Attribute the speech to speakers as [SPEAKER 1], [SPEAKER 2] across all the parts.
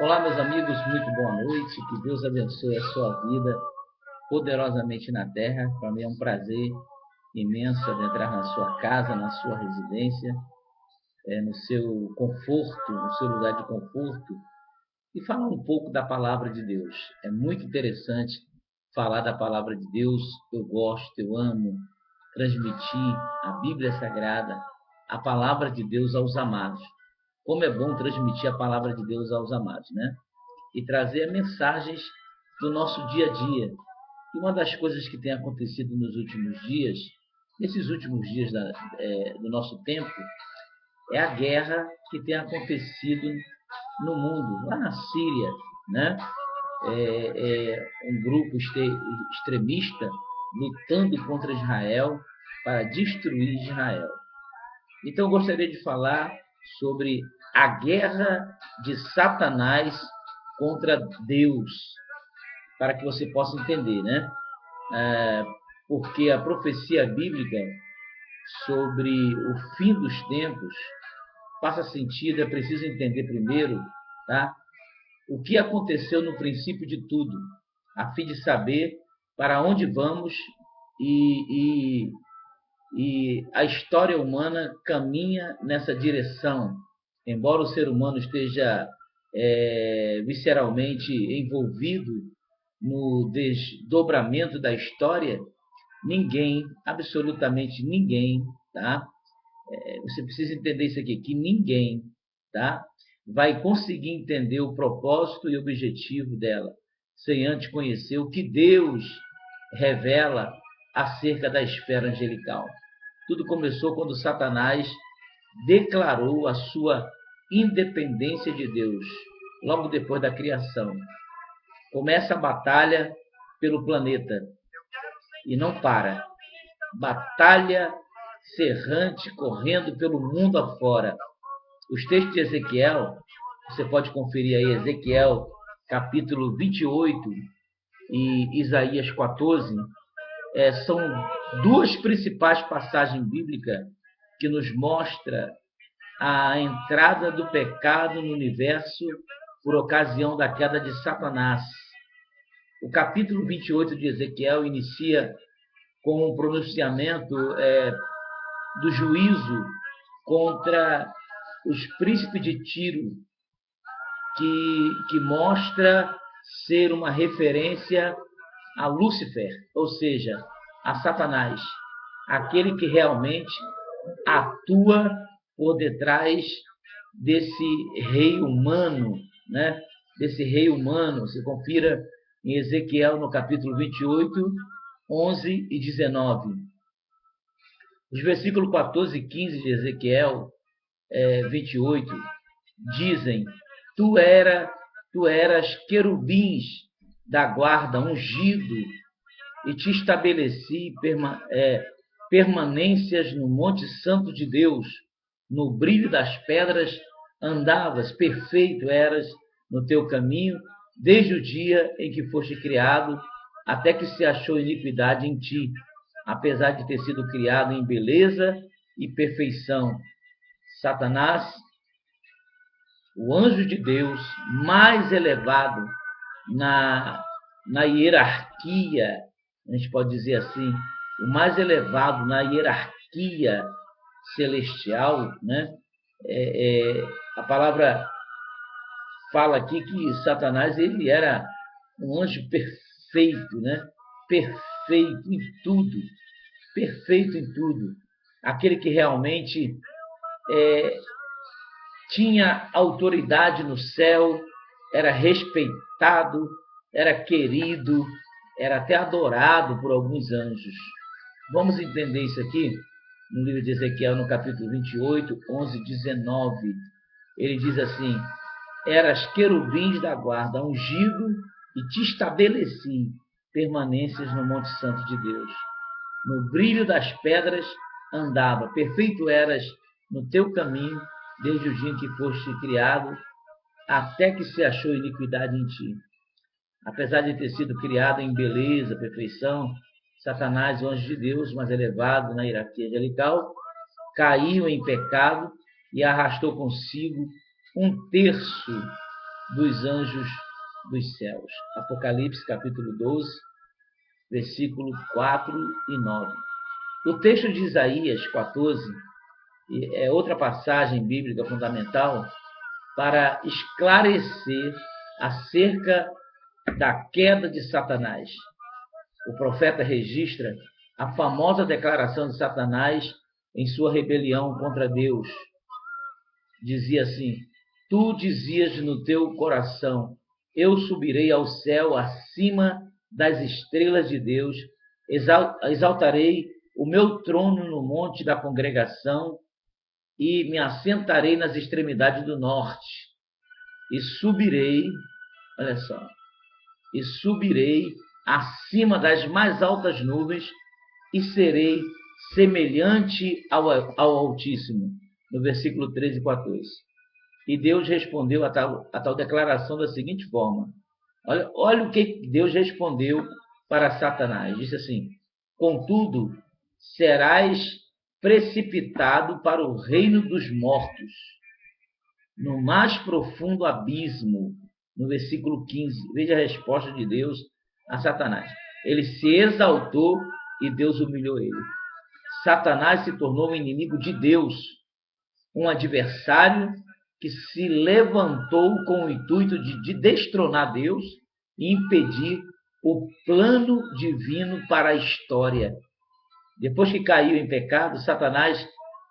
[SPEAKER 1] Olá, meus amigos, muito boa noite. Que Deus abençoe a sua vida poderosamente na terra. Para mim é um prazer imenso adentrar na sua casa, na sua residência, no seu conforto, no seu lugar de conforto, e falar um pouco da palavra de Deus. É muito interessante falar da palavra de Deus. Eu gosto, eu amo transmitir a Bíblia Sagrada, a palavra de Deus aos amados. Como é bom transmitir a palavra de Deus aos amados, né? E trazer mensagens do nosso dia a dia. E uma das coisas que tem acontecido nos últimos dias, nesses últimos dias do nosso tempo, é a guerra que tem acontecido no mundo, lá na Síria, né? Um grupo extremista lutando contra Israel para destruir Israel. Então, eu gostaria de falar sobre a guerra de Satanás contra Deus, para que você possa entender, né? Porque a profecia bíblica sobre o fim dos tempos faça sentido, é preciso entender primeiro, tá? O que aconteceu no princípio de tudo, a fim de saber para onde vamos e a história humana caminha nessa direção. Embora o ser humano esteja visceralmente envolvido no desdobramento da história, ninguém, absolutamente ninguém, tá? Você precisa entender isso aqui, que ninguém, tá? Vai conseguir entender o propósito e objetivo dela, sem antes conhecer o que Deus revela acerca da esfera angelical. Tudo começou quando Satanás declarou a sua independência de Deus, logo depois da criação. Começa a batalha pelo planeta e não para. Batalha serrante correndo pelo mundo afora. Os textos de Ezequiel, você pode conferir aí, Ezequiel capítulo 28 e Isaías 14, são duas principais passagens bíblicas que nos mostra a entrada do pecado no universo por ocasião da queda de Satanás. O capítulo 28 de Ezequiel inicia com um pronunciamento do juízo contra os príncipes de Tiro, que mostra ser uma referência a Lúcifer, ou seja, a Satanás, aquele que realmente atua por detrás desse rei humano, né? Desse rei humano. Você confira em Ezequiel no capítulo 28, 11 e 19. Os versículos 14 e 15 de Ezequiel 28 dizem: Tu eras querubins da guarda ungido, e te estabeleci permanências no monte santo de Deus, no brilho das pedras andavas, perfeito eras no teu caminho, desde o dia em que foste criado, até que se achou iniquidade em ti, apesar de ter sido criado em beleza e perfeição. Satanás, o anjo de Deus mais elevado na hierarquia, a gente pode dizer assim, o mais elevado na hierarquia celestial, né? A palavra fala aqui que Satanás ele era um anjo perfeito, né? Perfeito em tudo, perfeito em tudo. Aquele que realmente tinha autoridade no céu, era respeitado, era querido, era até adorado por alguns anjos. Vamos entender isso aqui no livro de Ezequiel, no capítulo 28, 11, 19. Ele diz assim: eras querubins da guarda, ungido, e te estabeleci permanências no Monte Santo de Deus. No brilho das pedras andava, perfeito eras no teu caminho, desde o dia em que foste criado, até que se achou iniquidade em ti. Apesar de ter sido criado em beleza, perfeição, Satanás, o anjo de Deus, mais elevado na hierarquia angelical, caiu em pecado e arrastou consigo 1/3 dos anjos dos céus. Apocalipse, capítulo 12, versículo 4 e 9. O texto de Isaías 14 é outra passagem bíblica fundamental para esclarecer acerca da queda de Satanás. O profeta registra a famosa declaração de Satanás em sua rebelião contra Deus. Dizia assim: tu dizias no teu coração, eu subirei ao céu acima das estrelas de Deus, exaltarei o meu trono no monte da congregação e me assentarei nas extremidades do norte. E subirei, olha só, e subirei acima das mais altas nuvens e serei semelhante ao Altíssimo. No versículo 13 e 14. E Deus respondeu a tal declaração da seguinte forma. Olha o que Deus respondeu para Satanás. Disse assim: contudo, serás precipitado para o reino dos mortos, no mais profundo abismo. No versículo 15, veja a resposta de Deus a Satanás. Ele se exaltou e Deus humilhou ele. Satanás se tornou um inimigo de Deus, um adversário que se levantou com o intuito de destronar Deus e impedir o plano divino para a história. Depois que caiu em pecado, Satanás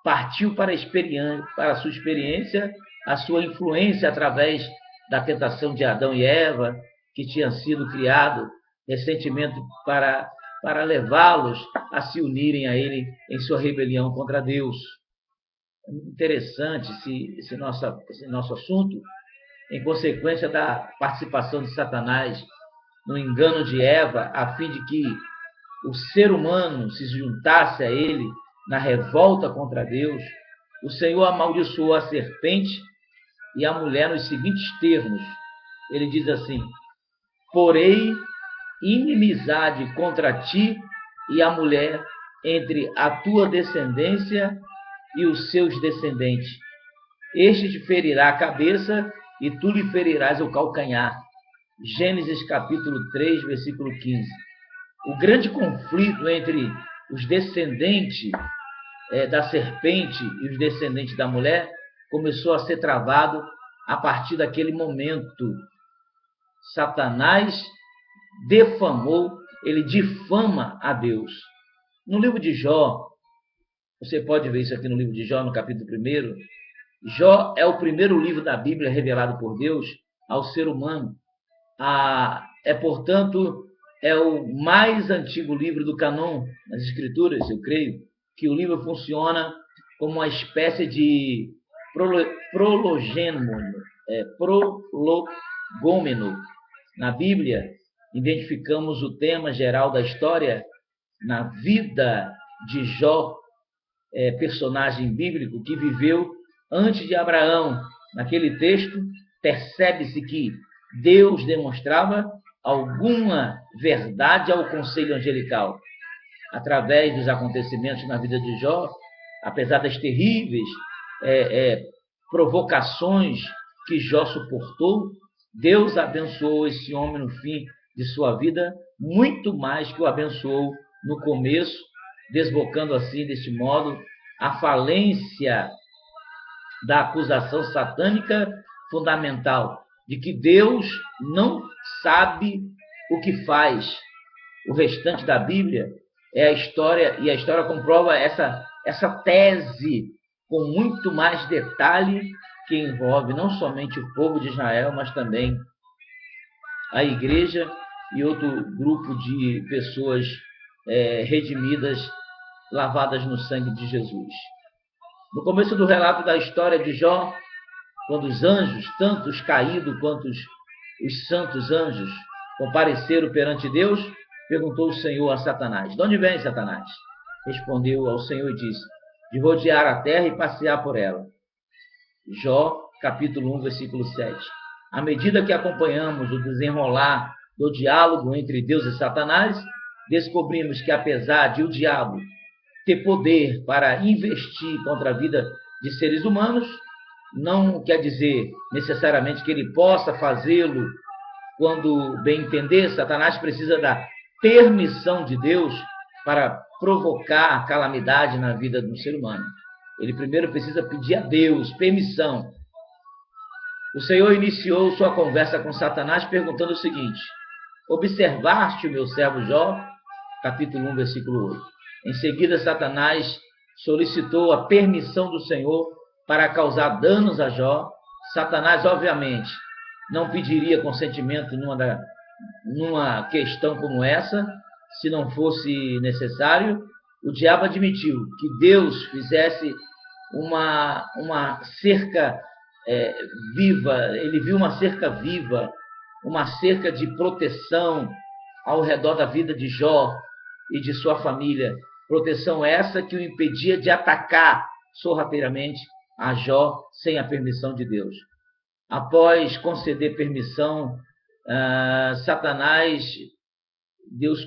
[SPEAKER 1] partiu para a sua experiência, a sua influência através da tentação de Adão e Eva, que tinham sido criados recentemente para levá-los a se unirem a ele em sua rebelião contra Deus. É muito interessante esse nosso assunto, em consequência da participação de Satanás no engano de Eva, a fim de que o ser humano se juntasse a ele na revolta contra Deus. O Senhor amaldiçoou a serpente e a mulher nos seguintes termos. Ele diz assim: porém, inimizade contra ti e a mulher, entre a tua descendência e os seus descendentes. Este te ferirá a cabeça e tu lhe ferirás o calcanhar. Gênesis capítulo 3, versículo 15. O grande conflito entre os descendentes da serpente e os descendentes da mulher começou a ser travado a partir daquele momento. Satanás ele difama a Deus. No livro de Jó, você pode ver isso aqui no livro de Jó, no capítulo 1. Jó é o primeiro livro da Bíblia revelado por Deus ao ser humano. Portanto, é o mais antigo livro do cânon das Escrituras, eu creio, que o livro funciona como uma espécie de prologômeno. Na Bíblia, identificamos o tema geral da história na vida de Jó, personagem bíblico que viveu antes de Abraão. Naquele texto, percebe-se que Deus demonstrava alguma verdade ao conselho angelical. Através dos acontecimentos na vida de Jó, apesar das terríveis provocações que Jó suportou, Deus abençoou esse homem no fim de sua vida, muito mais que o abençoou no começo, desbocando assim, deste modo, a falência da acusação satânica fundamental, de que Deus não sabe o que faz. O restante da Bíblia é a história, e a história comprova essa tese com muito mais detalhe, que envolve não somente o povo de Israel, mas também a igreja e outro grupo de pessoas redimidas, lavadas no sangue de Jesus. No começo do relato da história de Jó, quando os anjos, tanto os caídos quanto os santos anjos, compareceram perante Deus, perguntou o Senhor a Satanás: de onde vem, Satanás? Respondeu ao Senhor e disse: de rodear a terra e passear por ela. Jó, capítulo 1, versículo 7. À medida que acompanhamos o desenrolar do diálogo entre Deus e Satanás, descobrimos que, apesar de o diabo ter poder para investir contra a vida de seres humanos, não quer dizer necessariamente que ele possa fazê-lo quando bem entender. Satanás precisa da permissão de Deus para provocar calamidade na vida do ser humano. Ele primeiro precisa pedir a Deus permissão. O Senhor iniciou sua conversa com Satanás perguntando o seguinte: observaste o meu servo Jó? Capítulo 1, versículo 8. Em seguida, Satanás solicitou a permissão do Senhor para causar danos a Jó. Satanás, obviamente, não pediria consentimento numa questão como essa, se não fosse necessário. O diabo admitiu que Deus fizesse uma cerca viva. Ele viu uma cerca viva, uma cerca de proteção ao redor da vida de Jó e de sua família. Proteção essa que o impedia de atacar sorrateiramente a Jó sem a permissão de Deus. Após conceder permissão, Deus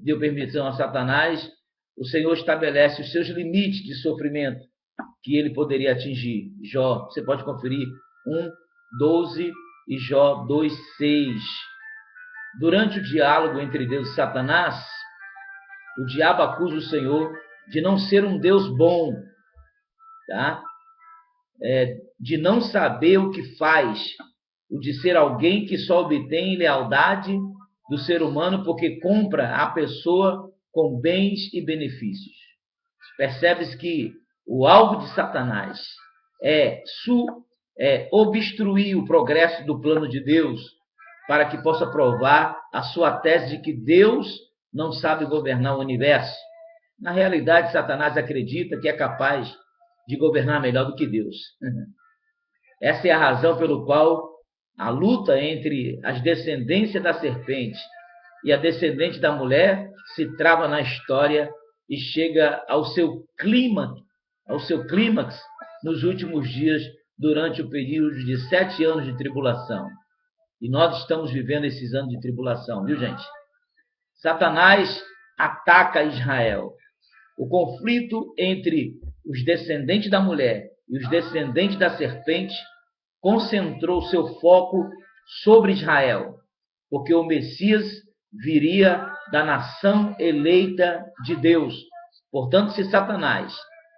[SPEAKER 1] deu permissão a Satanás. O Senhor estabelece os seus limites de sofrimento que ele poderia atingir. Jó, você pode conferir 1:12 e Jó 2:6. Durante o diálogo entre Deus e Satanás, o diabo acusa o Senhor de não ser um Deus bom, tá? De não saber o que faz, o de ser alguém que só obtém lealdade do ser humano porque compra a pessoa com bens e benefícios. Percebe-se que o alvo de Satanás é obstruir o progresso do plano de Deus, para que possa provar a sua tese de que Deus não sabe governar o universo. Na realidade, Satanás acredita que é capaz de governar melhor do que Deus. Essa é a razão pelo qual a luta entre as descendências da serpente e a descendente da mulher se trava na história e chega ao seu clímax nos últimos dias, durante o período de 7 anos de tribulação. E nós estamos vivendo esses anos de tribulação, viu, gente? Satanás ataca Israel. O conflito entre os descendentes da mulher e os descendentes da serpente concentrou seu foco sobre Israel, porque o Messias viria da nação eleita de Deus. Portanto, se Satanás,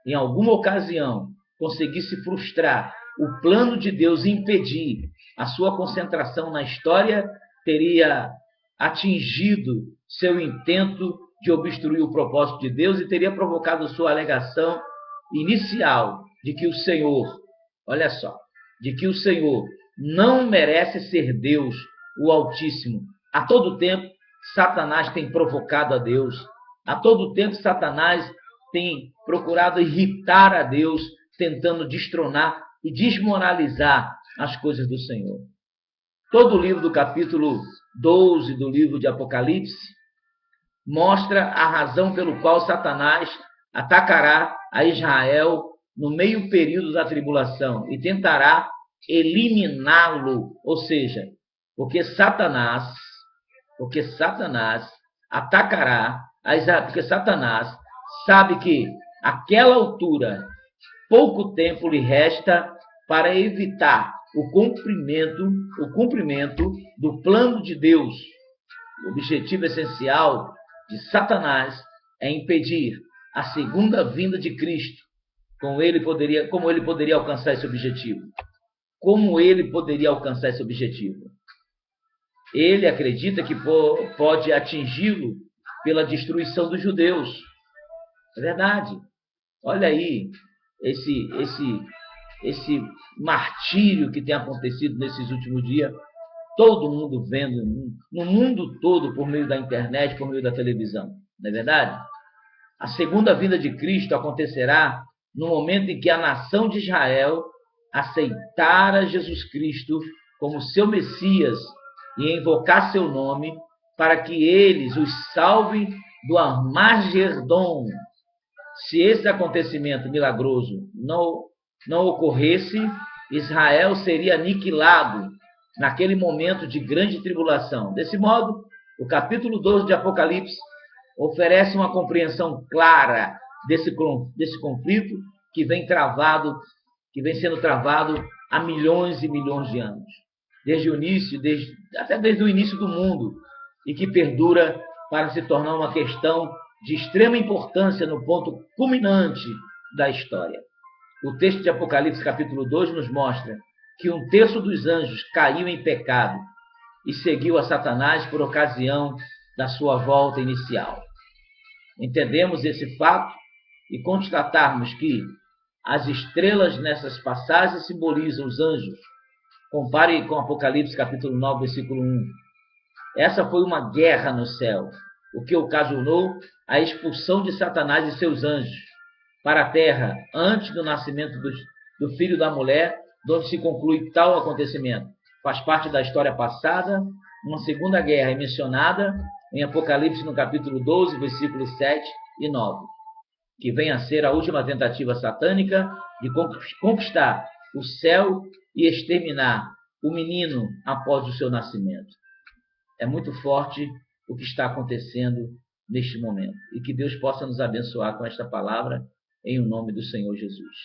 [SPEAKER 1] em alguma ocasião, conseguisse frustrar o plano de Deus e impedir a sua concentração na história, teria atingido seu intento de obstruir o propósito de Deus e teria provocado sua alegação inicial de que o Senhor, olha só, de que o Senhor não merece ser Deus, o Altíssimo. A todo tempo, Satanás tem provocado a Deus. A todo tempo, Satanás tem procurado irritar a Deus, tentando destronar e desmoralizar as coisas do Senhor. Todo o livro do capítulo 12 do livro de Apocalipse mostra a razão pelo qual Satanás atacará a Israel no meio período da tribulação e tentará eliminá-lo, ou seja, porque Satanás atacará a Israel, porque Satanás sabe que Àquela altura, pouco tempo lhe resta para evitar o cumprimento do plano de Deus. O objetivo essencial de Satanás é impedir a segunda vinda de Cristo. Como ele poderia alcançar esse objetivo? Como ele poderia alcançar esse objetivo? Ele acredita que pode atingi-lo pela destruição dos judeus. É verdade. Olha aí esse martírio que tem acontecido nesses últimos dias. Todo mundo vendo, no mundo todo, por meio da internet, por meio da televisão. Não é verdade? A segunda vinda de Cristo acontecerá no momento em que a nação de Israel aceitar Jesus Cristo como seu Messias e invocar seu nome para que eles os salvem do Armagedon. Se esse acontecimento milagroso não ocorresse, Israel seria aniquilado naquele momento de grande tribulação. Desse modo, o capítulo 12 de Apocalipse oferece uma compreensão clara desse conflito que vem sendo travado há milhões e milhões de anos, desde o início do mundo, e que perdura para se tornar uma questão de extrema importância no ponto culminante da história. O texto de Apocalipse, capítulo 2, nos mostra que 1/3 dos anjos caiu em pecado e seguiu a Satanás por ocasião da sua volta inicial. Entendemos esse fato e constatarmos que as estrelas nessas passagens simbolizam os anjos. Compare com Apocalipse capítulo 9, versículo 1. Essa foi uma guerra no céu, o que ocasionou a expulsão de Satanás e seus anjos para a terra antes do nascimento do filho da mulher, onde se conclui tal acontecimento. Faz parte da história passada. Uma segunda guerra é mencionada em Apocalipse no capítulo 12, versículos 7 e 9, que vem a ser a última tentativa satânica de conquistar o céu e exterminar o menino após o seu nascimento. É muito forte o que está acontecendo neste momento. E que Deus possa nos abençoar com esta palavra, em o nome do Senhor Jesus.